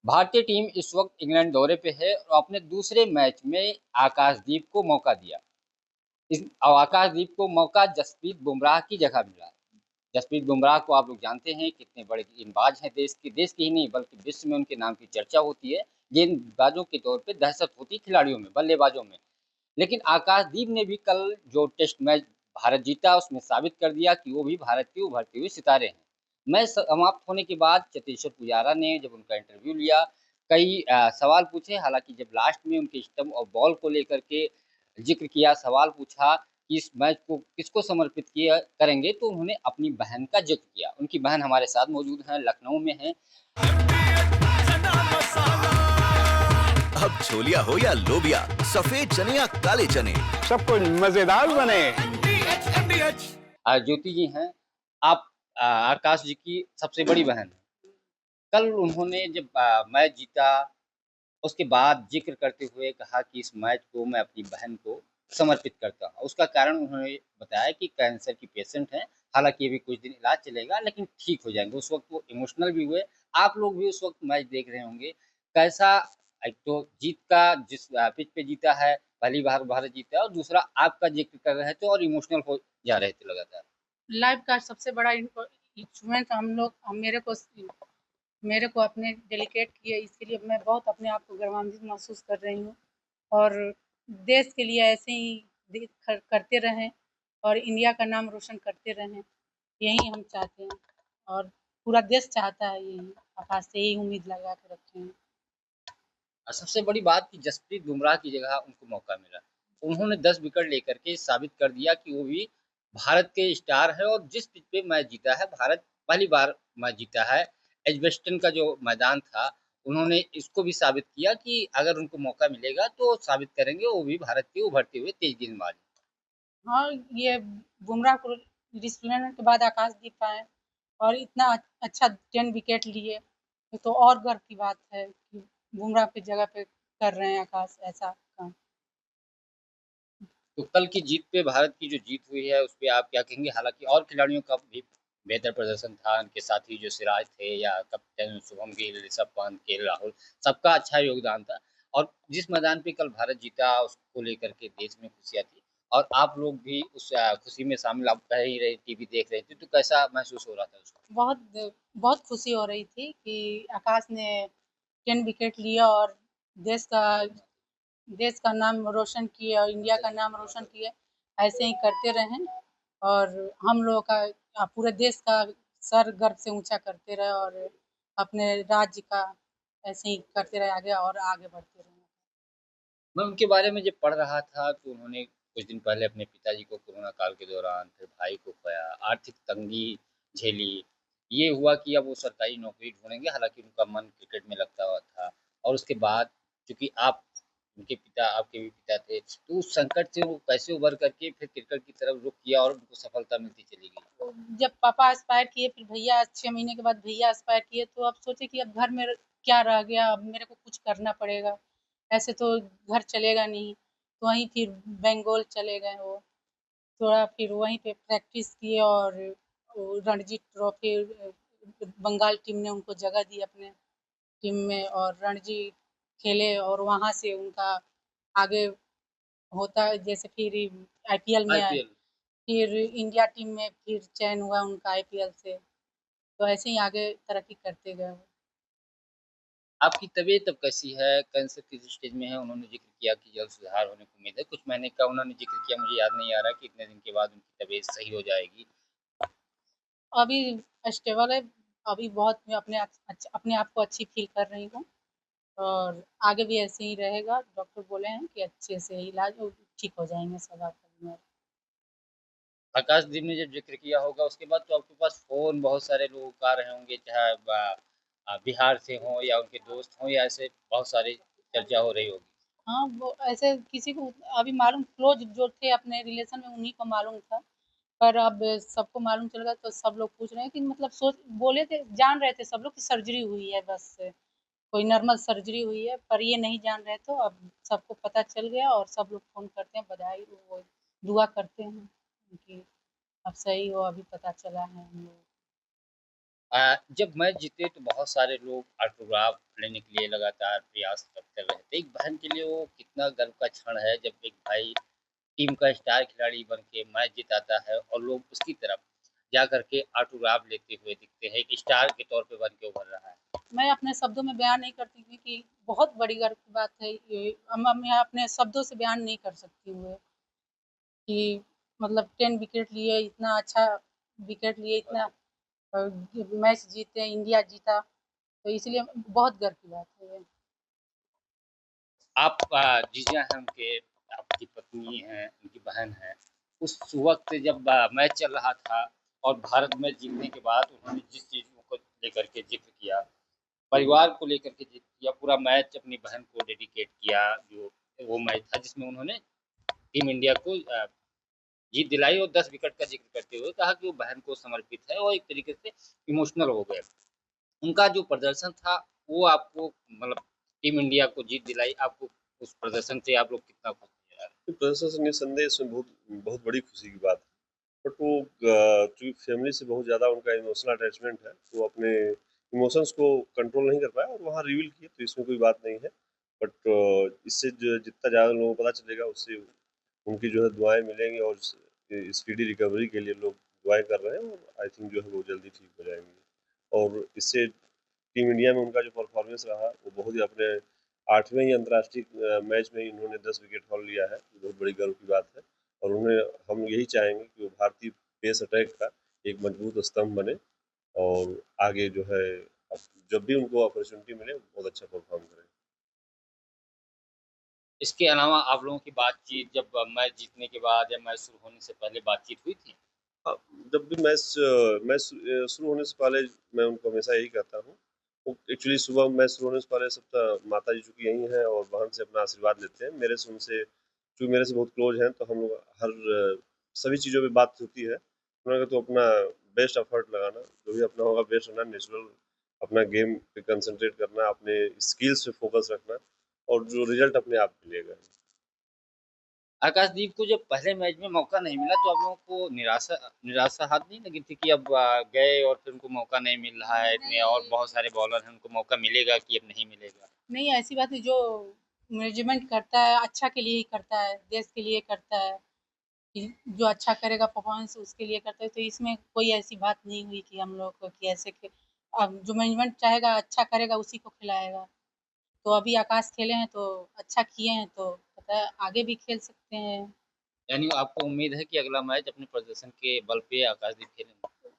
भारतीय टीम इस वक्त इंग्लैंड दौरे पे है और अपने दूसरे मैच में आकाशदीप को मौका दिया। इस आकाशदीप को मौका जसप्रीत बुमराह की जगह मिला। जसप्रीत बुमराह को आप लोग जानते हैं कितने बड़े गेंदबाज हैं, देश के ही नहीं बल्कि विश्व में उनके नाम की चर्चा होती है। गेंदबाजों के तौर पे दहशत होती है खिलाड़ियों में, बल्लेबाजों में। लेकिन आकाशदीप ने भी कल जो टेस्ट मैच भारत जीता उसमें साबित कर दिया कि वो भी भारत के उभरते हुए सितारे हैं। मैच समाप्त होने के बाद चतेश्वर पुजारा ने जब उनका इंटरव्यू लिया, कई सवाल पूछे। हालांकि जब लास्ट में उनके स्टंप और बॉल को लेकर के जिक्र किया, सवाल पूछा कि इस मैच को किसको समर्पित किया करेंगे, तो उन्होंने अपनी बहन का जिक्र किया। उनकी बहन हमारे साथ मौजूद हैं, लखनऊ में हैं। अब छोलिया हो या लोबिया, सफेद चने या काले चने, सब कुछ मजेदार बने। ज्योति जी हैं, आप आकाश जी की सबसे बड़ी बहन हैं। कल उन्होंने जब मैच जीता, उसके बाद ज़िक्र करते हुए कहा कि इस मैच को मैं अपनी बहन को समर्पित करता हूँ। उसका कारण उन्होंने बताया कि कैंसर की पेशेंट हैं, हालाँकि अभी कुछ दिन इलाज चलेगा लेकिन ठीक हो जाएँगे। उस वक़्त वो इमोशनल भी हुए। आप लोग भी उस वक़्त मैच देख रहे होंगे। कैसा, एक तो जीत का जिस पिच पे जीता है, पहली बार भारत जीता है, और दूसरा आपका ज़िक्र कर रहे थे और इमोशनल हो जा रहे थे लगातार। लाइफ का सबसे बड़ा इंस्ट्रूमेंट हम लोग मेरे को अपने डेलीकेट किए, इसके लिए मैं बहुत अपने आप को गर्वान्वित महसूस कर रही हूँ। और देश के लिए ऐसे ही करते रहें और इंडिया का नाम रोशन करते रहें, यही हम चाहते हैं और पूरा देश चाहता है यही। आकाश से यही उम्मीद लगा के रखे हैं। और सबसे बड़ी बात कि जसप्रीत बुमराह की जगह उनको मौका मिला। उन्होंने 10 विकेट लेकर के साबित कर दिया कि वो भी भारत के स्टार हैं, और जिस पिच पे मैच जीता है, भारत पहली बार मैच जीता है। एजबेस्टन का जो मैदान था, उन्होंने इसको भी साबित किया कि अगर उनको मौका मिलेगा तो साबित करेंगे वो भी भारत के उभरते हुए तेज गेंदबाज हैं। हाँ, ये बुमराह को रिटायरमेंट के बाद आकाशदीप आए और इतना अच्छा 10 विकेट लिए, ये तो और गर्व की बात है कि बुमराह की जगह पे कर रहे हैं आकाश ऐसा काम। तो कल की जीत पे, भारत की जो जीत हुई है, उस पे आप क्या कहेंगे? हालाँकि और खिलाड़ियों का भी बेहतर प्रदर्शन था, उनके साथी जो सिराज थे या कप्तान शुभम गिल, ऋषभ पंत, केएल राहुल, सबका अच्छा योगदान था। और जिस मैदान पे कल भारत जीता, उसको लेकर के देश में खुशियाँ थी, और आप लोग भी उस खुशी में शामिल, आप कह ही रहे, टीवी देख रहे थे, तो कैसा महसूस हो रहा था उस वक़्त? बहुत बहुत खुशी हो रही थी कि आकाश ने 10 विकेट लिया और देश का देश का नाम रोशन किए और इंडिया का नाम रोशन किए। ऐसे ही करते रहें और हम लोगों का पूरे देश का सर गर्व से ऊँचा करते रहे और अपने राज्य का ऐसे ही करते रहे आगे और आगे बढ़ते रहें। मैं उनके बारे में जब पढ़ रहा था, तो उन्होंने कुछ दिन पहले अपने पिताजी को कोरोना काल के दौरान, फिर भाई को खोया, आर्थिक तंगी झेली। ये हुआ कि अब वो सरकारी नौकरी ढूँढेंगे, हालाँकि उनका मन क्रिकेट में लगता हुआ था। और उसके बाद चूँकि आप उनके पिता, आपके भी पिता थे, तो उस संकट से वो कैसे उभर कर के फिर क्रिकेट की तरफ रुख किया और उनको सफलता मिलती चली गई? तो जब पापा एक्सपायर किए, फिर भैया 6 महीने के बाद भैया एक्सपायर किए, तो अब सोचे कि अब घर में क्या रह गया, अब मेरे को कुछ करना पड़ेगा। ऐसे तो घर चलेगा नहीं, तो वहीं फिर बंगाल चले गए वो। थोड़ा फिर वहीं पे प्रैक्टिस किए और वो रणजी ट्रॉफी बंगाल टीम ने उनको जगह दी अपने टीम में और रणजी खेले और वहाँ से उनका आगे होता है, जैसे फिर आईपीएल में आए, आईपीएल। फिर इंडिया टीम में फिर चयन हुआ उनका आईपीएल से, तो ऐसे ही आगे तरक्की करते गए वो। आपकी तबीयत अब कैसी है? कैंसर किस स्टेज में है? उन्होंने ज़िक्र किया कि जल्द सुधार होने की उम्मीद है। कुछ महीने का उन्होंने ज़िक्र किया, मुझे याद नहीं आ रहा कि इतने दिन के बाद उनकी तबीयत सही हो जाएगी। अभी स्टेबल है, अभी बहुत मैं अपने आप को अच्छी फील कर रही हूँ और आगे भी ऐसे ही रहेगा। डॉक्टर बोले हैं कि अच्छे से इलाज और ठीक हो जाएँगे सब आपका बीमारी। आकाशदीप ने जब ज़िक्र किया होगा, उसके बाद तो आपके पास फ़ोन बहुत सारे लोग आ रहे होंगे, चाहे बिहार से हों या उनके दोस्त हों, या ऐसे बहुत सारी चर्चा हो रही होगी। हाँ, वो ऐसे किसी को अभी मालूम क्लोज़ जो थे अपने रिलेशन में उन्हीं को मालूम था। पर अब सबको मालूम चल गया तो सब लोग पूछ रहे हैं कि मतलब सोच बोले थे, जान रहे थे सब लोग कि सर्जरी हुई है बस, कोई नॉर्मल सर्जरी हुई है, पर ये नहीं जान रहे, तो अब सबको पता चल गया और सब लोग फ़ोन करते हैं, बधाई वो दुआ करते हैं कि अब सही हो, अभी पता चला है हम लोग जब मैच जीते तो बहुत सारे लोग ऑटोग्राफ लेने के लिए लगातार प्रयास करते रहते। एक बहन के लिए वो कितना गर्व का क्षण है जब एक भाई टीम का स्टार खिलाड़ी बन के मैच जिताता है और लोग उसकी तरफ जा करके ऑटोग्राफ लेते हुए दिखते हैं, एक स्टार के तौर पे बन के उभर रहा है। मैं अपने शब्दों में बयान नहीं करती क्योंकि बहुत बड़ी गर्व की बात है ये। मैं अपने शब्दों से बयान नहीं कर सकती हूँ कि मतलब 10 विकेट लिए, इतना अच्छा विकेट लिए, इतना मैच जीते, इंडिया जीता, तो इसलिए बहुत गर्व की बात है ये। आप जीजा हैं उनके, आपकी पत्नी हैं, उनकी बहन हैं। उस वक़्त जब मैच चल रहा था और भारत मैच जीतने के बाद उन्होंने जिस चीज़ को लेकर के ज़िक्र किया, परिवार को लेकर के ज़िक्र किया, पूरा मैच अपनी बहन को डेडिकेट किया, जो वो मैच था जिसमें उन्होंने टीम इंडिया को जीत दिलाई और 10 विकेट का ज़िक्र करते हुए कहा कि वो बहन को समर्पित है और एक तरीके से इमोशनल हो गए। उनका जो प्रदर्शन था, वो आपको मतलब टीम इंडिया को जीत दिलाई, आपको उस प्रदर्शन से आप लोग कितना खुश थे यार? प्रदर्शन से निस्संदेह इसमें बहुत बहुत बड़ी खुशी की बात है। बट वो चूँकि फैमिली से बहुत ज़्यादा उनका इमोशनल अटैचमेंट है, तो वो अपने इमोशंस को कंट्रोल नहीं कर पाए और वहाँ रिवील किए, तो इसमें कोई बात नहीं है। बट इससे जो जितना ज़्यादा लोगों को पता चलेगा, उससे उनकी जो है दुआएँ मिलेंगी और स्पीडी रिकवरी के लिए लोग दुआएँ कर रहे हैं और आई थिंक जो है वो जल्दी ठीक हो जाएँगे। और इससे टीम इंडिया में उनका जो परफॉर्मेंस रहा, वो बहुत ही अपने 8वें ही अंतर्राष्ट्रीय मैच में ही उन्होंने 10 विकेट हाल लिया है, ये बहुत बड़ी गर्व की बात है। और उन्हें हम यही चाहेंगे कि वो भारतीय पेस अटैक का एक मजबूत स्तंभ बने और आगे जो है अब जब भी उनको अपॉर्चुनिटी मिले, वो बहुत अच्छा परफॉर्म करें। इसके अलावा आप लोगों की बातचीत जब मैच जीतने के बाद या मैच शुरू होने से पहले बातचीत हुई थी? हाँ, जब भी शुरू होने से पहले मैं उनको हमेशा यही कहता हूँ। वो एक्चुअली सुबह मैच शुरू होने से पहले सब माताजी चूँकि यहीं हैं और बहन से अपना आशीर्वाद लेते हैं। मेरे से उनसे चूँकि मेरे से बहुत क्लोज़ हैं, तो हम लोग हर सभी चीज़ों पे बात होती है। उन्होंने तो अपना बेस्ट एफर्ट लगाना, जो भी अपना होगा बेस्ट करना, नेचुरल अपना गेम पे कंसंट्रेट करना, अपने स्किल्स पे फोकस रखना और जो रिज़ल्ट अपने आप मिलेगा। आकाशदीप को जब पहले मैच में मौका नहीं मिला तो आप लोगों को निराशा निराशा हाथ नहीं लगी थी कि अब गए और फिर उनको मौका नहीं मिल रहा है, इतने और बहुत सारे बॉलर हैं, उनको मौका मिलेगा कि अब नहीं मिलेगा? नहीं, ऐसी बात नहीं, जो मैनेजमेंट करता है अच्छा के लिए ही करता है, देश के लिए करता है, कि जो अच्छा करेगा परफॉर्मेंस उसके लिए करता है, तो इसमें कोई ऐसी बात नहीं हुई कि हम लोग को कि ऐसे कि अब जो मैनेजमेंट चाहेगा अच्छा करेगा उसी को खिलाएगा। तो अभी आकाश खेले हैं तो अच्छा किए हैं, तो पता है आगे भी खेल सकते हैं। यानी आपको उम्मीद है कि अगला मैच अपने प्रदर्शन के बल पे आकाशदीप खेलेंगे?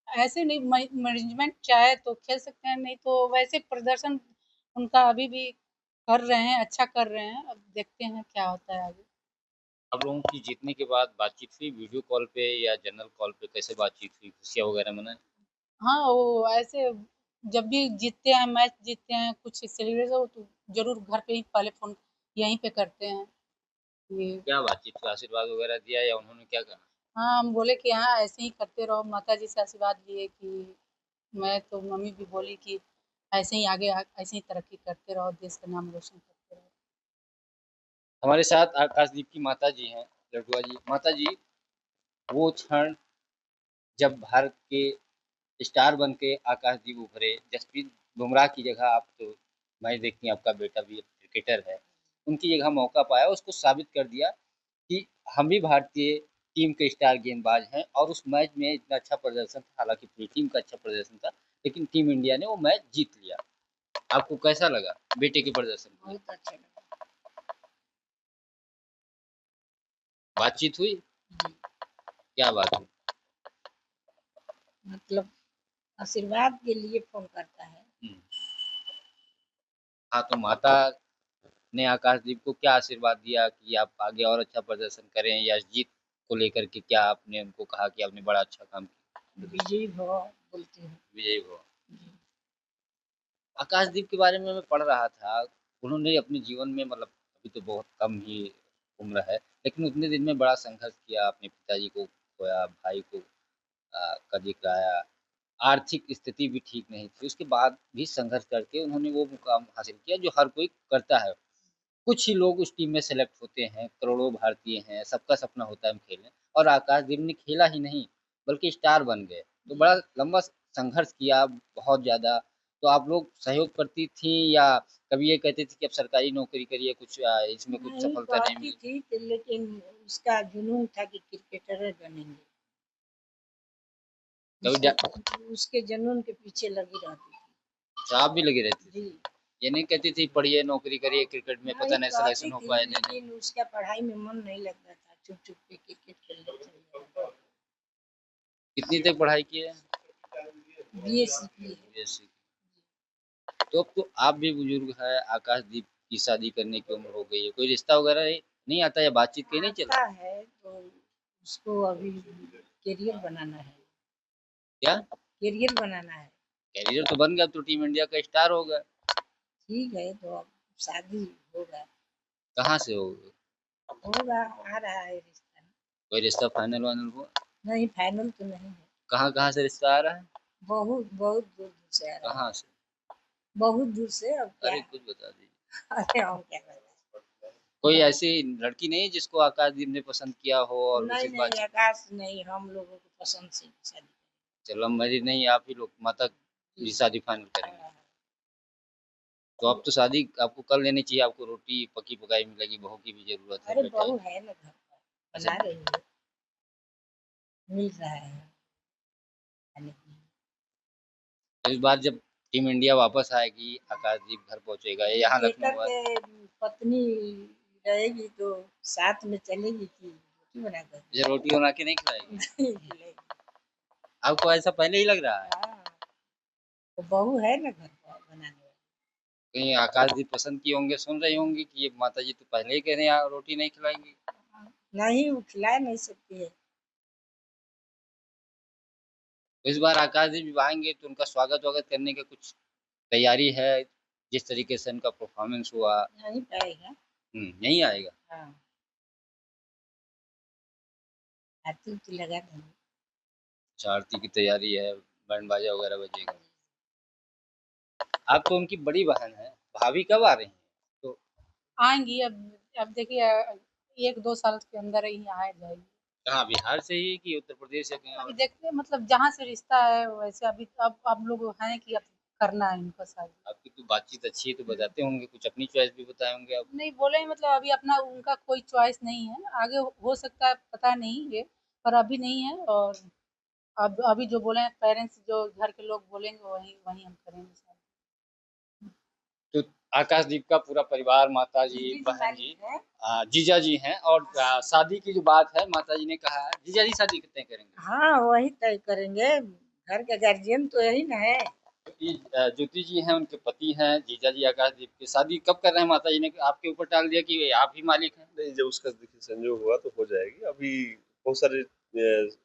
ऐसे नहीं, मैनेजमेंट चाहे तो खेल सकते हैं, नहीं तो वैसे प्रदर्शन उनका अभी भी कर रहे हैं, अच्छा कर रहे हैं, अब देखते हैं क्या होता है आगे। आप लोगों की जीतने के बाद बातचीत हुई वीडियो कॉल पे या जनरल कॉल पे, कैसे बातचीत हुई? खुशियाँ वगैरह मनाई? हाँ, वो ऐसे जब भी जीतते हैं, मैच जीतते हैं, कुछ सेलिब्रेशन हो तो ज़रूर घर पे ही पहले फ़ोन यहीं पे करते हैं। ये क्या बातचीत हुई? आशीर्वाद वगैरह दिया या उन्होंने क्या कहा? हाँ, हम बोले कि हाँ, ऐसे ही करते रहो, माताजी से आशीर्वाद लिए कि मैं तो मम्मी भी बोली कि ऐसे ही आगे ऐसे ही तरक्की करते रहो, देश का नाम रोशन करते रहो। हमारे साथ आकाशदीप की माताजी हैं, लडुआ जी। माताजी, वो क्षण जब भारत के स्टार बन के आकाशदीप उभरे, जसप्रीत बुमराह की जगह आप तो मैच देखती हैं, आपका बेटा भी एक क्रिकेटर है, उनकी जगह मौका पाया, उसको साबित कर दिया कि हम भी भारतीय टीम के स्टार गेंदबाज हैं और उस मैच में इतना अच्छा प्रदर्शन था, हालाँकि पूरी टीम का अच्छा प्रदर्शन था, लेकिन टीम इंडिया ने वो मैच जीत लिया। आपको कैसा लगा बेटे के प्रदर्शन को लेकर? बहुत अच्छा लगा। बातचीत हुई? जी, क्या बात हुई? मतलब आशीर्वाद के लिए फ़ोन करता है। हुँ। हाँ, तो माता ने आकाशदीप को क्या आशीर्वाद दिया कि आप आगे और अच्छा प्रदर्शन करें या जीत को लेकर के क्या आपने उनको कहा कि आपने बड़ा अच्छा काम किया? विजयी भव बोलते हैं। विजयी भव। जी। आकाशदीप के बारे में मैं पढ़ रहा था, उन्होंने अपने जीवन में मतलब अभी तो बहुत कम ही उम्र है, लेकिन उतने दिन में बड़ा संघर्ष किया, अपने पिताजी को खोया, भाई को का ज़िक्र आया, आर्थिक स्थिति भी ठीक नहीं थी, उसके बाद भी संघर्ष करके उन्होंने वो मुकाम हासिल किया जो हर कोई करता है। कुछ ही लोग उस टीम में सेलेक्ट होते हैं, करोड़ों भारतीय हैं, सबका सपना होता है हम खेलें और आकाशदीप ने खेला ही नहीं, बल्कि स्टार बन गए। तो बड़ा लंबा संघर्ष किया बहुत ज़्यादा, तो आप लोग सहयोग करती थीं या कभी ये कहती थी कि अब सरकारी नौकरी करिए, कुछ इसमें कुछ नहीं सफलता नहीं कहती मिली? थी तो लेकिन उसका जुनून था कि क्रिकेटर बनेंगे। कभी डा उसके जुनून के पीछे लगी रहती थी। अच्छा, आप भी लगी रहती थी? जी। ये नहीं कहती थी पढ़िए, नौकरी करिए, क्रिकेट में पता नहीं नहीं कहती सिलेक्शन हो थी पाए नहीं? लेकिन उसका पढ़ाई में मन नहीं लगता था, चुप-चुप के क्रिकेट खेलने चले जाता था। कितनी तक पढ़ाई की है? बीएससी की है। बीएससी। तो अब तो आप भी बुजुर्ग हैं, आकाशदीप की शादी करने की उम्र हो गई है, कोई रिश्ता वगैरह नहीं आता या बातचीत कहीं नहीं चल आता है तो उसको अभी करियर बनाना है, क्या? करियर बनाना है। कैरियर तो बन गया, अब तो टीम इंडिया का स्टार हो गया। ठीक है तो अब शादी होगा, कहाँ से होगा? होगा आ रहा है रिश्ता। कोई रिश्ता फाइनल वाइनल हुआ? नहीं फाइनल तो नहीं है। कहाँ से रिश्ता आ रहा है? बहुत बहुत दूर दूर से आ रहा है। कहाँ से? बहुत दूर से। अब क्या अरे कुछ बता दीजिए। अरे हम क्या बताएं। कोई ऐसी लड़की नहीं है जिसको आकाशदीप ने पसंद किया हो और नहीं उसी नहीं आकाश नहीं, हम लोगों को पसंद से शादी चलो मेरी नहीं, आप ही लोग माता की शादी फाइनल करेंगे। करें। तो अब तो शादी आपको कर लेनी चाहिए, आपको रोटी पकी पकाई मिलेगी, बहू की भी जरूरत है अरे बेटा। बहू है ना घर पर, अच्छा, बना रही है, मिल रहा है खाने के लिए। इस बार जब टीम इंडिया वापस आएगी, आकाशदीप घर पहुंचेगा या यहाँ क्रिकेटर लखनऊ आ- के पत्नी रहेगी तो साथ में चलेगी कि रोटी बनाकर ये रोटी बना के नहीं खिलाएगी? नहीं खिलाएगी। आपको ऐसा पहले ही लग रहा है? हाँ, तो बहू है ना घर पर बनाने वाली। कहीं आकाशदीप पसंद किए होंगे, सुन रही होंगी कि ये माता जी तो पहले ही कह रहे हैं रोटी नहीं खिलाएंगी। नहीं वो खिला नहीं सकती है। तो इस बार आकाशदीप जब आएंगे तो उनका स्वागत वागत करने का कुछ तैयारी है? जिस तरीके से उनका परफॉर्मेंस हुआ। नहीं पाएगा। नहीं आएगा? हाँ आरती उरती लगा देंगे। अच्छा, आरती की तैयारी है, बैंड बाजा वगैरह बजेगा। आप तो उनकी बड़ी बहन है, भाभी कब आ रही हैं? तो आएँगी अब देखिए 1-2 साल के अंदर ही आ जाएगी। कहाँ, बिहार से ही कि उत्तर प्रदेश से कहीं अभी और? देखते हैं मतलब जहाँ से रिश्ता है वैसे अभी अब लोग हैं कि अब करना है इनका शादी। आपकी तो बातचीत अच्छी है तो बताते होंगे, कुछ अपनी चॉइस भी बताए होंगे आप। नहीं बोले हैं, मतलब अभी अपना उनका कोई चॉइस नहीं है, आगे हो सकता है पता नहीं ये, पर अभी नहीं है। और अब अभी जो बोले हैं पेरेंट्स जो घर के लोग बोलेंगे वही वही हम करेंगे शादी। तो आकाशदीप का पूरा परिवार, माता जी, दीदी बहन हमारी जी, है। जीजा जी हैं और शादी की जो बात है माता जी ने कहा है, जीजा जी शादी कितने करेंगे? हाँ वही तय करेंगे, घर का गार्जियन तो यही ना है। ज्योति जी हैं, उनके पति हैं, जीजा जी आकाशदीप की शादी कब कर रहे हैं? माता जी ने आपके ऊपर टाल दिया कि आप ही मालिक हैं? नहीं, जब उसका देखिए संजोग हुआ तो हो जाएगी। अभी बहुत सारे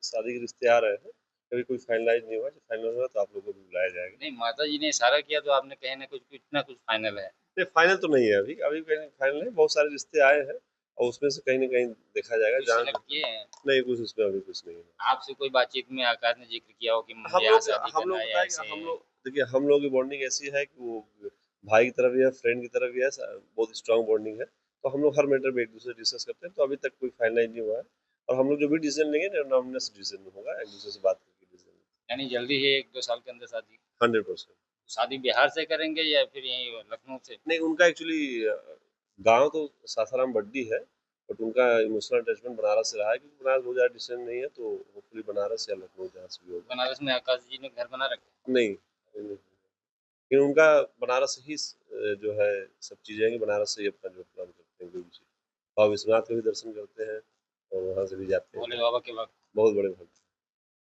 शादी के रिश्ते आ रहे हैं, कभी कोई फाइनलाइज नहीं हुआ। जब फाइनल हुआ तो आप लोगों को भी बुलाया जाएगा। नहीं, माता जी ने इशारा किया तो आपने कहे ना कुछ कुछ ना कुछ फाइनल है। नहीं फाइनल तो नहीं है अभी, अभी कहीं फाइनल नहीं। बहुत सारे रिश्ते आए हैं और उसमें से कहीं ना कहीं देखा जाएगा। कोई जहाँ सेलेक्ट किए हैं? नहीं, कुछ उसमें अभी कुछ नहीं है। आपसे कोई बातचीत में आकाश ने जिक्र किया हो कि हम मुझे यहाँ लोग शादी हम करना लोग है या बताएं ऐसे? कि हम लोग देखिए, हम लोग की बॉन्डिंग ऐसी है कि वो भाई की तरफ भी है, फ्रेंड की तरफ भी है, बहुत स्ट्रांग बॉन्डिंग है। तो हम लोग हर मैटर में एक दूसरे से डिस्कस करते हैं। तो अभी तक कोई फाइनलाइज नहीं हुआ है और हम लोग जो भी डिसीजन लेंगे एनोनिमस डिसीजन होगा, एक दूसरे से बात करके डिसीजन। यानी जल्दी ही 1-2 साल के अंदर शादी? 100%। शादी बिहार से करेंगे या फिर यहीं लखनऊ से? नहीं, उनका एक्चुअली गांव तो सासाराम बड्डी है, बट उनका इमोशनल अटैचमेंट बनारस से रहा है, क्योंकि बनारस बहुत ज़्यादा डिस्टेंस नहीं है। तो होपफुली बनारस या लखनऊ जहाँ से भी होगा। बनारस में आकाश जी ने घर बना रखा नहीं, लेकिन उनका बनारस ही जो है सब चीज़ें हैं कि बनारस से ही अपना जो प्लान करते हैं कोई भी चीज़। बाबा विश्वनाथ के भी दर्शन करते हैं और वहाँ से भी जाते है, हैं। भोले बाबा के वक्त? बहुत बड़े भक्त हैं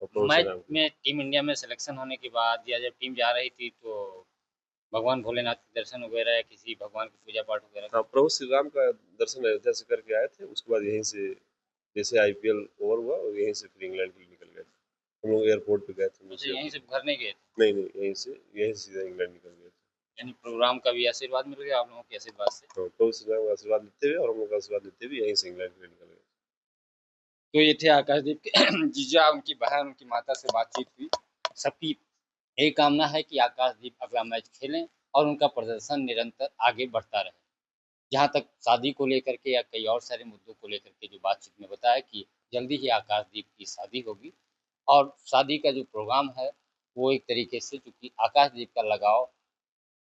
और प्रभु श्री मैच राम के। में टीम इंडिया में सिलेक्शन होने के बाद या जब टीम जा रही थी तो भगवान भोलेनाथ के दर्शन वगैरह या किसी भगवान की पूजा पाठ वगैरह? हाँ, प्रभु श्री राम का दर्शन अयोध्या से करके आए थे। उसके बाद यहीं से जैसे आईपीएल ओवर हुआ और यहीं से फिर इंग्लैंड के लिए निकल गए थे। हम लोग एयरपोर्ट पे गए थे मुझे उनसे। यहीं से घर नहीं गए थे? नहीं नहीं, यहीं से सीधा इंग्लैंड निकल गए थे। यानी प्रोग्राम का भी आशीर्वाद मिल गया आप लोगों के आशीर्वाद से? तो प्रभु श्री राम का आशीर्वाद लेते हुए और हम लोग का आशीर्वाद लेते हुए यहीं से इंग्लैंड के लिए निकल गए। तो ये थे आकाशदीप के जीजा, उनकी बहन, उनकी माता से बातचीत हुई। सबकी यही कामना है कि आकाशदीप अगला मैच खेलें और उनका प्रदर्शन निरंतर आगे बढ़ता रहे। जहाँ तक शादी को लेकर के या कई और सारे मुद्दों को लेकर के जो बातचीत में बताया कि जल्दी ही आकाशदीप की शादी होगी और शादी का जो प्रोग्राम है वो एक तरीके से, चूँकि आकाशदीप का लगाव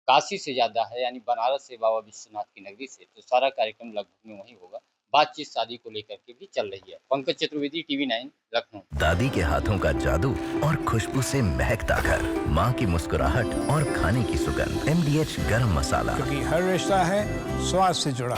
काशी से ज़्यादा है, यानी बनारस से बाबा विश्वनाथ की नगरी से, तो सारा कार्यक्रम लगभग में वहीं होगा। बातचीत शादी को लेकर के भी चल रही है। पंकज चतुर्वेदी, टीवी 9, लखनऊ। दादी के हाथों का जादू और खुशबू से महकता घर, माँ की मुस्कुराहट और खाने की सुगंध। MDH गरम मसाला। क्योंकि हर रिश्ता है स्वाद से जुड़ा।